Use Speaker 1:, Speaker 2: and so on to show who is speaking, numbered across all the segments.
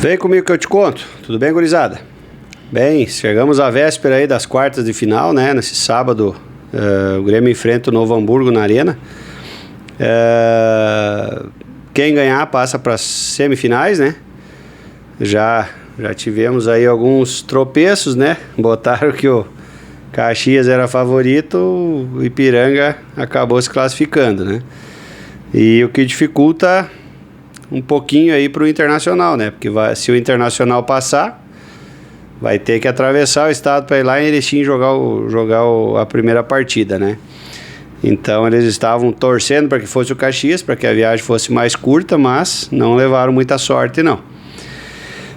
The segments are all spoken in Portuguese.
Speaker 1: Vem comigo que eu te conto. Tudo bem, gurizada? Bem, chegamos à véspera aí das quartas de final, né? Nesse sábado, o Grêmio enfrenta o Novo Hamburgo na Arena. Quem ganhar passa para as semifinais, né? Já tivemos aí alguns tropeços, né? Botaram que o Caxias era favorito, o Ipiranga acabou se classificando, né? E o que dificulta um pouquinho aí pro Internacional, né? Porque se o Internacional passar, vai ter que atravessar o estado para ir lá em Erechim jogar a primeira partida, né? Então eles estavam torcendo para que fosse o Caxias, para que a viagem fosse mais curta, mas não levaram muita sorte, não.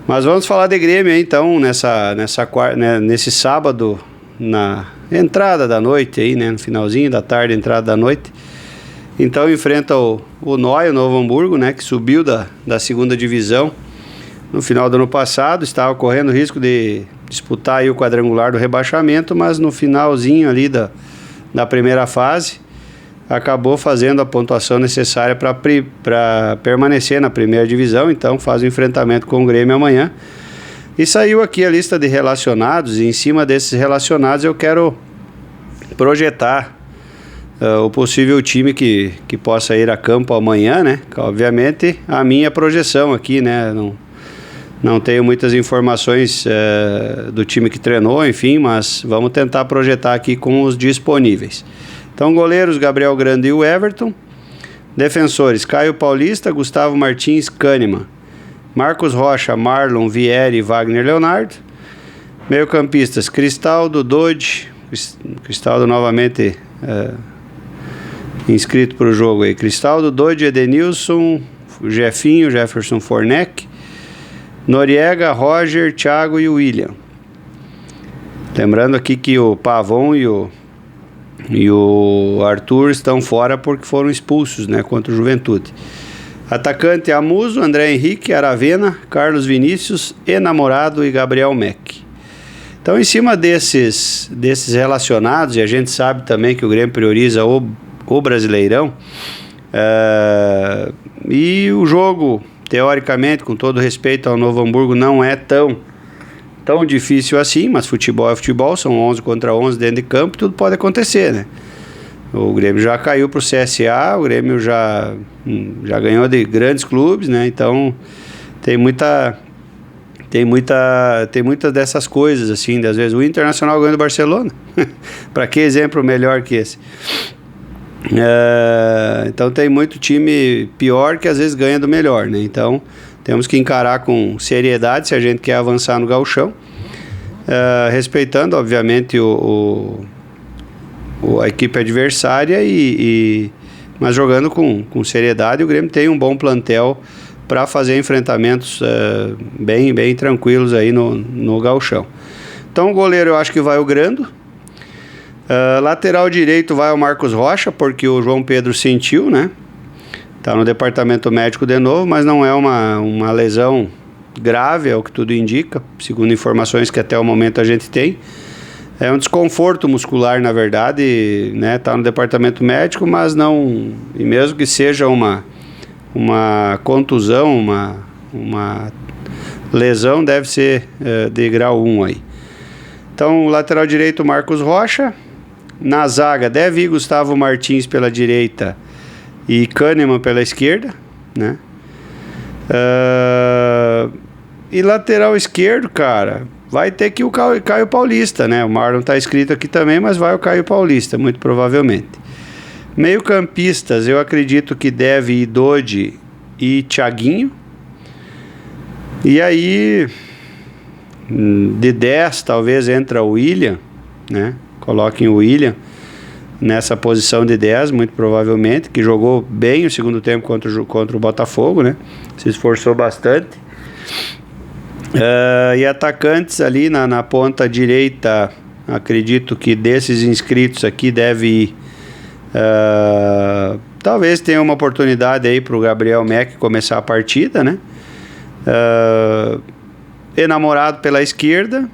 Speaker 1: Mas vamos falar de Grêmio aí, então, nesse sábado, na entrada da noite aí, né? No finalzinho da tarde, entrada da noite. Então enfrenta o NOI, o Novo Hamburgo, né, que subiu da segunda divisão no final do ano passado, estava correndo risco de disputar aí o quadrangular do rebaixamento, mas no finalzinho ali da primeira fase acabou fazendo a pontuação necessária para permanecer na primeira divisão. Então faz o enfrentamento com o Grêmio amanhã. E saiu aqui a lista de relacionados, e em cima desses relacionados eu quero projetar o possível time que possa ir a campo amanhã, né? Obviamente a minha projeção aqui, né? Não tenho muitas informações do time que treinou, enfim, mas vamos tentar projetar aqui com os disponíveis. Então, goleiros, Gabriel Grando e o Everton. Defensores, Caio Paulista, Gustavo Martins, Kahneman. Marcos Rocha, Marlon, Vieri e Wagner Leonardo. Meio-campistas, Cristaldo, Dodge. Cristaldo novamente inscrito para o jogo aí. Cristaldo, Dodge, Edenilson, Jefinho, Jefferson Fornec, Noriega, Roger, Thiago e William. Lembrando aqui que o Pavon e o Arthur estão fora porque foram expulsos, né, contra o Juventude. Atacante, Amuso, André Henrique, Aravena, Carlos Vinícius, Enamorado e Gabriel Meck. Então, em cima desses relacionados, e a gente sabe também que o Grêmio prioriza o Brasileirão, e o jogo, teoricamente, com todo respeito ao Novo Hamburgo, não é tão difícil assim, mas futebol é futebol, são 11 contra 11 dentro de campo, tudo pode acontecer, né? O Grêmio já caiu pro CSA, o Grêmio já ganhou de grandes clubes, né? Então tem muitas dessas coisas, assim, às vezes o Internacional ganhou do Barcelona. Para que exemplo melhor que esse? Então tem muito time pior que às vezes ganha do melhor, né? Então temos que encarar com seriedade se a gente quer avançar no gauchão, respeitando obviamente a equipe adversária, mas jogando com seriedade. O Grêmio tem um bom plantel para fazer enfrentamentos bem tranquilos aí no gauchão. Então o goleiro eu acho que vai o Grando. Lateral direito vai o Marcos Rocha, porque o João Pedro sentiu, né? Tá no departamento médico de novo, mas não é uma lesão grave, é o que tudo indica, segundo informações que até o momento a gente tem. É um desconforto muscular, na verdade, né? Tá no departamento médico, mas não... E mesmo que seja uma contusão, uma lesão, deve ser de grau 1 aí. Então, lateral direito, Marcos Rocha. Na zaga, deve ir Gustavo Martins pela direita e Kahneman pela esquerda, né? E lateral esquerdo, cara, vai ter que o Caio Paulista, né? O Marlon tá escrito aqui também, mas vai o Caio Paulista, muito provavelmente. Meio-campistas, eu acredito que deve ir Dodge e Thiaguinho. E aí, de 10, talvez entra o William, né? Coloquem o William nessa posição de 10, muito provavelmente, que jogou bem o segundo tempo contra o Botafogo, né? Se esforçou bastante. E atacantes ali na ponta direita, acredito que desses inscritos aqui deve ir. Talvez tenha uma oportunidade aí para o Gabriel Meck começar a partida, né? Enamorado pela esquerda,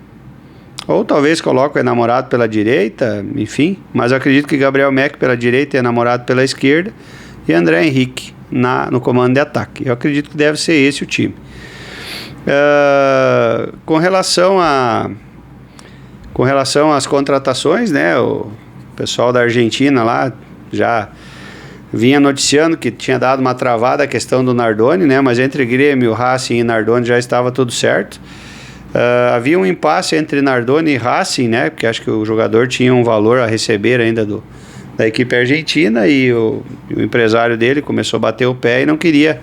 Speaker 1: ou talvez coloque o Enamorado pela direita, enfim, mas eu acredito que Gabriel Meck pela direita e Enamorado pela esquerda, e André Henrique no comando de ataque. Eu acredito que deve ser esse o time. Com relação às contratações, né, o pessoal da Argentina lá já vinha noticiando que tinha dado uma travada a questão do Nardoni, né, mas entre Grêmio, Racing e Nardoni já estava tudo certo. Havia um impasse entre Nardoni e Racing, né, porque acho que o jogador tinha um valor a receber ainda da equipe argentina, e o empresário dele começou a bater o pé e não queria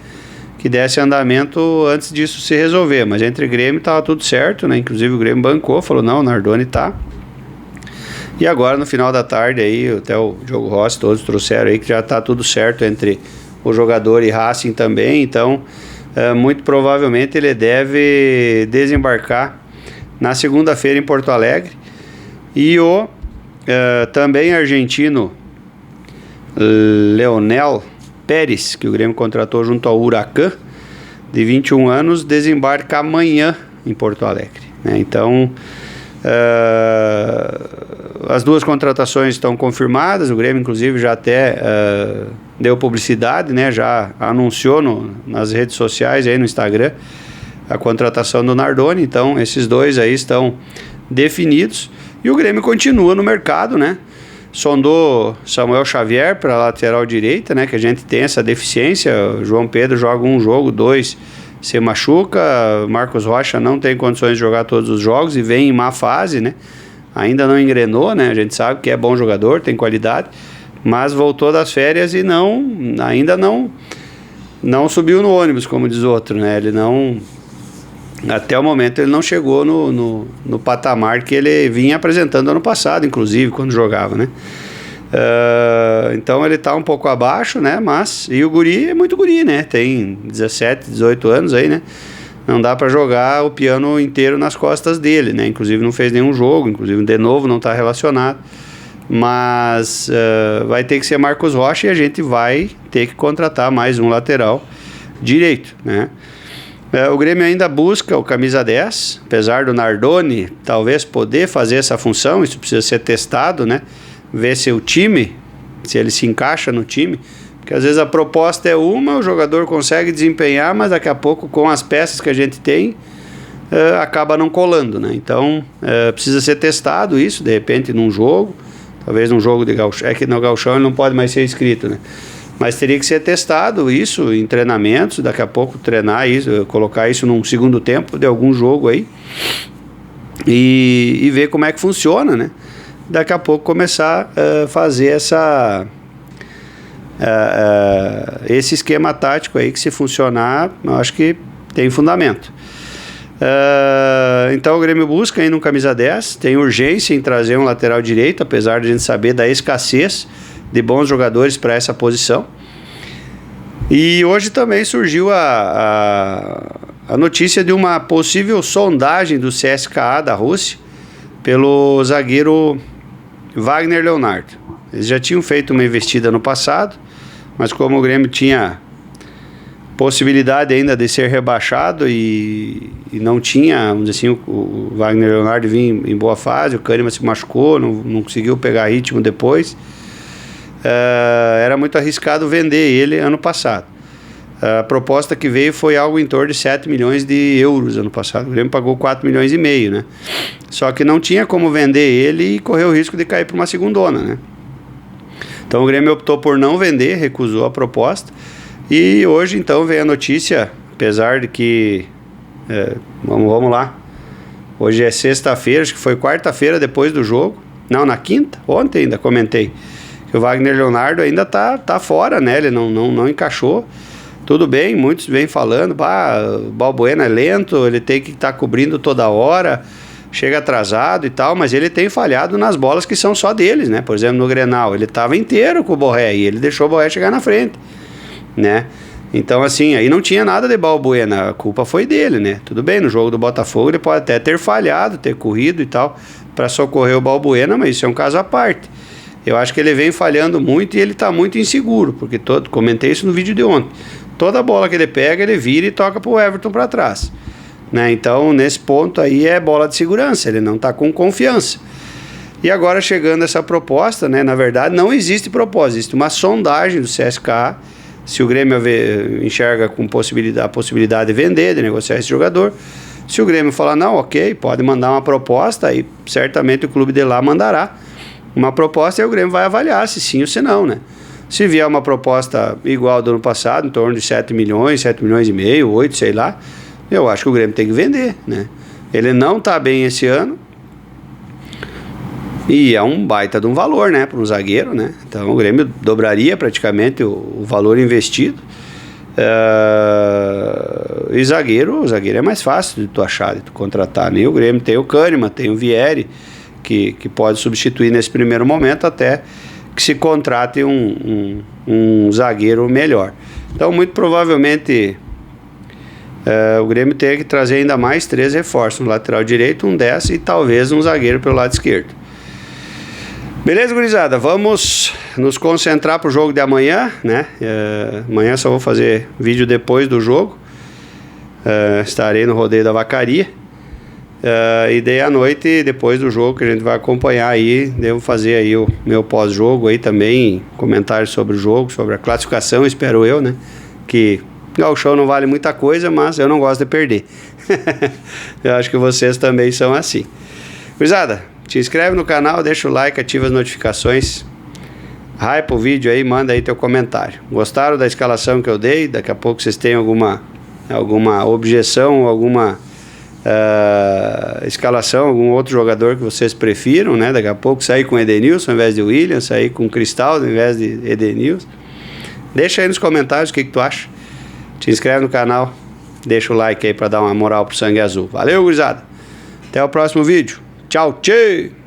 Speaker 1: que desse andamento antes disso se resolver. Mas entre Grêmio estava tudo certo, né? Inclusive o Grêmio bancou, falou, não, o Nardoni tá. E agora no final da tarde aí, até o Diogo Rossi, todos trouxeram aí que já tá tudo certo entre o jogador e Racing também. Então, muito provavelmente ele deve desembarcar na segunda-feira em Porto Alegre. E o também argentino Leonel Pérez, que o Grêmio contratou junto ao Huracan, de 21 anos, desembarca amanhã em Porto Alegre, né? Então, as duas contratações estão confirmadas. O Grêmio, inclusive, já até deu publicidade, né? Já anunciou nas redes sociais, aí no Instagram, a contratação do Nardoni. Então, esses dois aí estão definidos. E o Grêmio continua no mercado, né? Sondou Samuel Xavier para a lateral direita, né? Que a gente tem essa deficiência. O João Pedro joga um jogo, 2 se machuca. Marcos Rocha não tem condições de jogar todos os jogos e vem em má fase, né? Ainda não engrenou, né? A gente sabe que é bom jogador, tem qualidade, mas voltou das férias e ainda não subiu no ônibus, como diz outro, né? Ele não... Até o momento ele não chegou no patamar que ele vinha apresentando ano passado, inclusive, quando jogava, né? Então ele tá um pouco abaixo, né? Mas, e o guri é muito guri, né? Tem 17, 18 anos aí, né? Não dá para jogar o piano inteiro nas costas dele, né? Inclusive não fez nenhum jogo, inclusive de novo não tá relacionado. Mas vai ter que ser Marcos Rocha e a gente vai ter que contratar mais um lateral direito, né? O Grêmio ainda busca o camisa 10, apesar do Nardoni talvez poder fazer essa função. Isso precisa ser testado, né? Ver se o time, se ele se encaixa no time, porque às vezes a proposta é uma, o jogador consegue desempenhar, mas daqui a pouco com as peças que a gente tem, acaba não colando, né? Então precisa ser testado isso, de repente num jogo, talvez num jogo de gauchão. É que no gauchão ele não pode mais ser inscrito, né? Mas teria que ser testado isso em treinamentos, daqui a pouco treinar isso, colocar isso num segundo tempo de algum jogo aí e ver como é que funciona, né? Daqui a pouco começar a fazer esse esquema tático aí, que se funcionar, eu acho que tem fundamento. Então o Grêmio busca ainda um camisa 10, tem urgência em trazer um lateral direito, apesar de a gente saber da escassez de bons jogadores para essa posição. E hoje também surgiu a notícia de uma possível sondagem do CSKA da Rússia pelo zagueiro Wagner Leonardo. Eles já tinham feito uma investida no passado, mas como o Grêmio tinha possibilidade ainda de ser rebaixado e não tinha, vamos dizer assim, o Wagner Leonardo vinha em boa fase, o Kahneman se machucou, não conseguiu pegar ritmo depois. Era muito arriscado vender ele ano passado. A proposta que veio foi algo em torno de 7 milhões de euros ano passado. O Grêmio pagou 4 milhões e meio, né? Só que não tinha como vender ele e correu o risco de cair para uma segundona, né? Então o Grêmio optou por não vender, recusou a proposta. E hoje então vem a notícia, apesar de que... vamos lá. Hoje é sexta-feira, acho que foi quarta-feira depois do jogo. Não, na quinta? Ontem ainda comentei que o Wagner Leonardo ainda tá fora, né? Ele não encaixou. Tudo bem, muitos vêm falando, o Balbuena é lento, ele tem que estar cobrindo toda hora, chega atrasado e tal, mas ele tem falhado nas bolas que são só deles, né? Por exemplo, no Grenal, ele estava inteiro com o Borré e ele deixou o Borré chegar na frente, né? Então, assim, aí não tinha nada de Balbuena, a culpa foi dele, né? Tudo bem, no jogo do Botafogo ele pode até ter falhado, ter corrido e tal, para socorrer o Balbuena, mas isso é um caso à parte. Eu acho que ele vem falhando muito e ele está muito inseguro, porque comentei isso no vídeo de ontem. Toda bola que ele pega, ele vira e toca para o Everton para trás, né? Então, nesse ponto aí é bola de segurança, ele não está com confiança. E agora chegando essa proposta, né? Na verdade, não existe proposta, existe uma sondagem do CSKA Se o Grêmio enxerga com a possibilidade de vender, de negociar esse jogador. Se o Grêmio falar, não, ok, pode mandar uma proposta, aí certamente o clube de lá mandará uma proposta e o Grêmio vai avaliar se sim ou se não, né? Se vier uma proposta igual do ano passado, em torno de 7 milhões e meio, 8, sei lá, eu acho que o Grêmio tem que vender, né? Ele não tá bem esse ano e é um baita de um valor, né, para um zagueiro, né? Então o Grêmio dobraria praticamente o valor investido. E o zagueiro é mais fácil de tu achar, de tu contratar, né? O Grêmio tem o Kahneman, tem o Vieri, que pode substituir nesse primeiro momento até que se contrate um zagueiro melhor. Então, muito provavelmente, o Grêmio tem que trazer ainda mais 3 reforços, um lateral direito, um 10 e talvez um zagueiro pelo lado esquerdo. Beleza, gurizada? Vamos nos concentrar para o jogo de amanhã, né? Amanhã só vou fazer vídeo depois do jogo. Estarei no Rodeio da Vacaria. E daí à noite, depois do jogo que a gente vai acompanhar aí, devo fazer aí o meu pós-jogo aí também, comentários sobre o jogo, sobre a classificação, espero eu, né? Que o show não vale muita coisa, mas eu não gosto de perder. Eu acho que vocês também são assim. Gurizada, te inscreve no canal, deixa o like, ativa as notificações. Hypa o vídeo aí, manda aí teu comentário. Gostaram da escalação que eu dei? Daqui a pouco vocês têm alguma objeção, alguma escalação, algum outro jogador que vocês prefiram, né? Daqui a pouco sair com Edenilson ao invés de William, sair com Cristaldo ao invés de Edenilson. Deixa aí nos comentários o que tu acha. Te inscreve no canal, deixa o like aí para dar uma moral pro Sangue Azul. Valeu, gurizada. Até o próximo vídeo. Tchau, tchau.